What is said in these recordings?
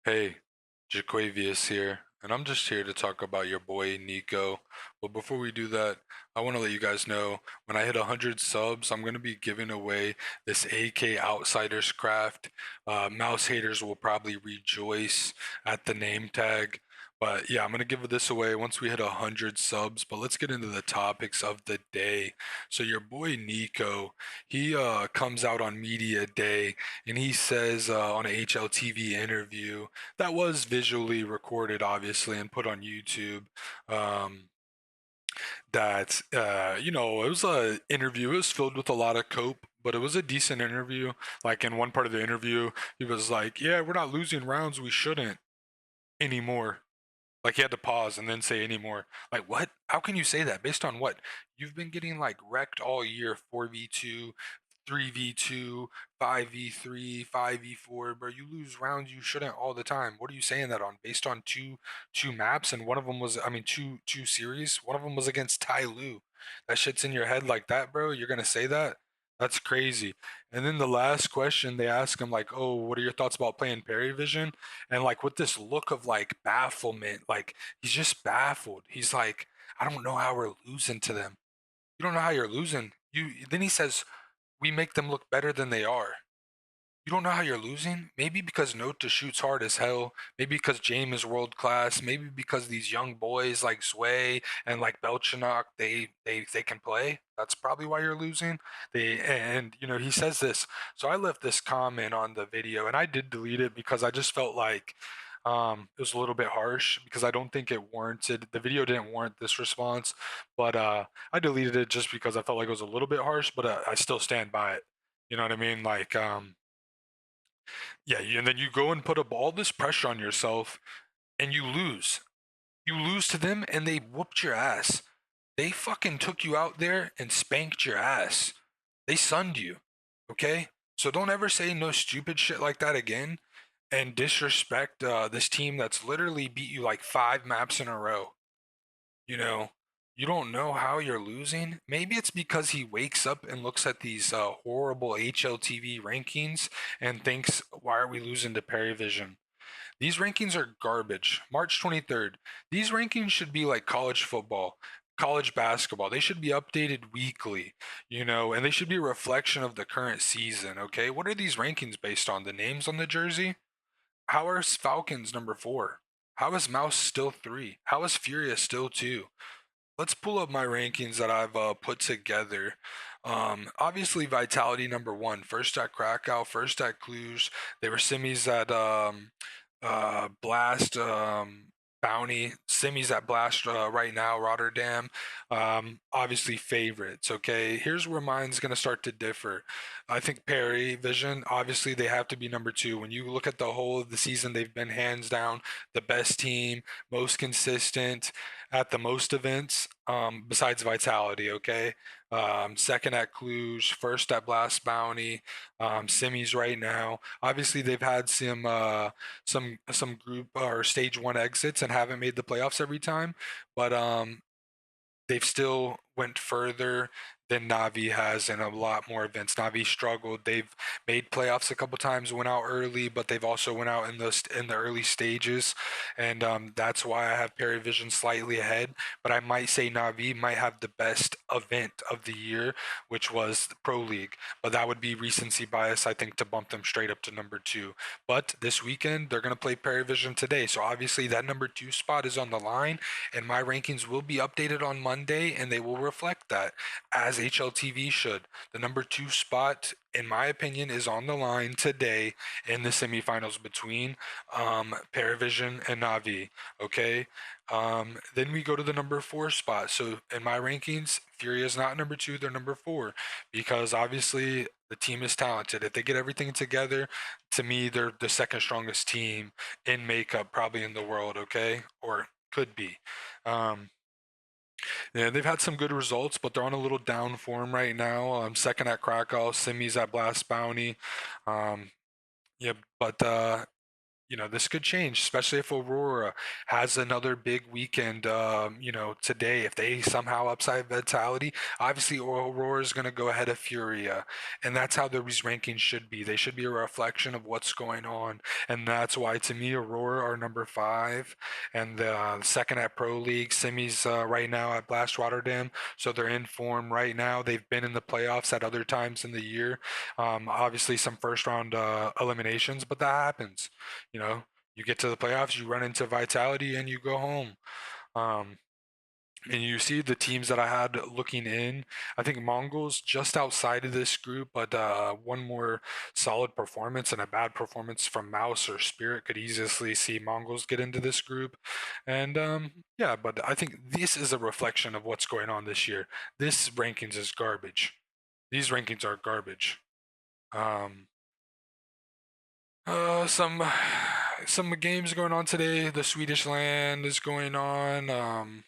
Hey, Jaquavius here, and I'm just here to talk about your boy Niko. But before we do that, I want to let you guys know when I hit 100 subs, I'm going to be giving away this AK Outsiders craft. Mouse haters will probably rejoice at the name tag. But yeah, I'm going to give this away once we hit 100 subs. But let's get into the topics of the day. So, your boy Niko, he comes out on Media Day and he says on a HLTV interview that was visually recorded, obviously, and put on YouTube. Um, that it was a interview. It was filled with a lot of cope, but it was a decent interview. Like in one part of the interview, he was like, "Yeah, we're not losing rounds. We shouldn't anymore." Like he had to pause and then say anymore. Like what? How can you say that? Based on what? You've been getting like wrecked all year, 4v2, 3v2, 5v3, 5v4, bro. You lose rounds you shouldn't all the time. What are you saying that on? Based on two maps, and one of them was, I mean, two series. One of them was against Tai Lu. That shit's in your head like that, bro. You're gonna say that? That's crazy. And then the last question they ask him, like, "Oh, what are your thoughts about playing Perry Vision?" And like with this look of like bafflement, like he's just baffled. He's like, "I don't know how we're losing to them." You don't know how you're losing. You then he says, "We make them look better than they are." You don't know how you're losing? Maybe because Nota shoots hard as hell. Maybe because James is world class. Maybe because these young boys like Sway and like Belchinok, they can play. That's probably why you're losing. He says this. So I left this comment on the video and I did delete it because I just felt like it was a little bit harsh because I don't think it warranted the video didn't warrant this response. But I deleted it just because I felt like it was a little bit harsh, but I still stand by it. You know what I mean? Like yeah, and then you go and put up all this pressure on yourself and you lose. You lose to them and they whooped your ass. They fucking took you out there and spanked your ass. They sunned you. Okay? So don't ever say no stupid shit like that again and disrespect this team that's literally beat you like 5 maps in a row. You know, you don't know how you're losing. Maybe it's because he wakes up and looks at these horrible HLTV rankings and thinks, why are we losing to Perryvision? These rankings are garbage. March 23rd. These rankings should be like college football, college basketball. They should be updated weekly, and they should be a reflection of the current season, okay? What are these rankings based on? The names on the jersey? How are Falcons number 4? How is Mouse still 3? How is Furious still 2? Let's pull up my rankings that I've put together. Obviously, Vitality number 1, first at Krakow, first at Cluj. They were semis at Blast, Bounty, semis at Blast right now, Rotterdam. Obviously, favorites. Okay, here's where mine's gonna start to differ. I think Perry Vision, obviously, they have to be number 2. When you look at the whole of the season, they've been hands down the best team, most consistent at the most events, besides Vitality. Okay, second at Cluj, first at Blast Bounty, semis right now. Obviously, they've had some group or stage 1 exits and haven't made the playoffs every time, but they've still went further than Navi has in a lot more events. Navi struggled. They've made playoffs a couple times, went out early, but they've also went out in the early stages, and that's why I have Perivision slightly ahead. But I might say Navi might have the best event of the year, which was the Pro League. But that would be recency bias, I think, to bump them straight up to number 2. But this weekend they're gonna play Perivision today, so obviously that number 2 spot is on the line, and my rankings will be updated on Monday, and they will reflect that, as HLTV should. The number 2 spot, in my opinion, is on the line today in the semifinals between Paravision and Navi. Okay. Then we go to the number 4 spot. So in my rankings, Fury is not number 2, they're number 4, because obviously the team is talented. If they get everything together, to me, they're the second strongest team in makeup, probably in the world. Okay, or could be. Um, yeah, they've had some good results, but they're on a little down form right now. Second at Krakow, semis at Blast Bounty. Um, yeah, but this could change, especially if Aurora has another big weekend. Today, if they somehow upside Vitality, obviously Aurora is going to go ahead of Furia, and that's how these rankings should be. They should be a reflection of what's going on, and that's why to me Aurora are number 5, and second at Pro League. Simi's right now at Blast Rotterdam, so they're in form right now. They've been in the playoffs at other times in the year. Obviously, some first round eliminations, but that happens. You know, you get to the playoffs, you run into Vitality, and you go home. Um, and you see the teams that I had looking in. I think Mongols just outside of this group, but one more solid performance and a bad performance from Mouse or Spirit could easily see Mongols get into this group. And yeah, but I think this is a reflection of what's going on this year. This rankings is garbage. These rankings are garbage. Um, some games going on today. The Swedish Land is going on.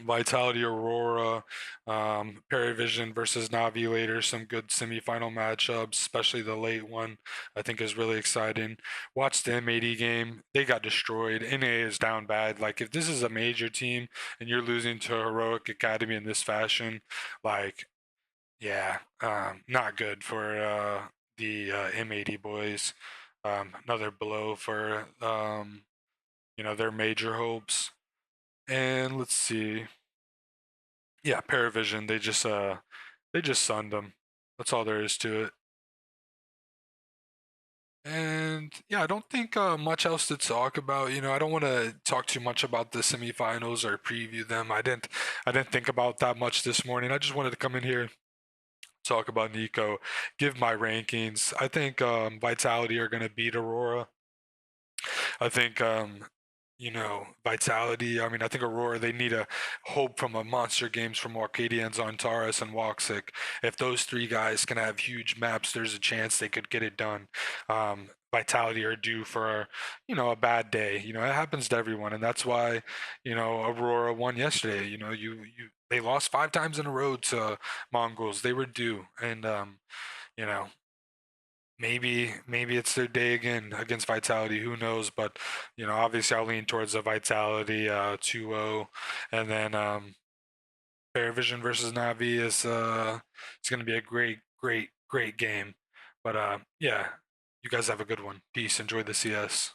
Vitality Aurora, Paravision versus Navi later. Some good semifinal matchups, especially the late one. I think is really exciting. Watch the M80 game. They got destroyed. NA is down bad. Like if this is a major team and you're losing to Heroic Academy in this fashion, like yeah, not good for the M80 boys. Another blow for their major hopes. And let's see. Yeah, Paravision. They just sunned them. That's all there is to it. And yeah, I don't think much else to talk about. I don't want to talk too much about the semifinals or preview them. I didn't think about that much this morning. I just wanted to come in here, talk about Niko, give my rankings. I think Vitality are going to beat Aurora. I think Vitality. I mean, I think Aurora. They need a hope from a monster games from Arcadia and Zontaris and Woxic. If those three guys can have huge maps, there's a chance they could get it done. Vitality are due for a bad day. It happens to everyone, and that's why Aurora won yesterday. They lost 5 times in a row to Mongols. They were due, and you know maybe it's their day again against Vitality. Who knows? But obviously I'll lean towards the Vitality 2-0, and then Paravision versus Navi is it's going to be a great, great, great game. But yeah, you guys have a good one. Peace. Enjoy the CS.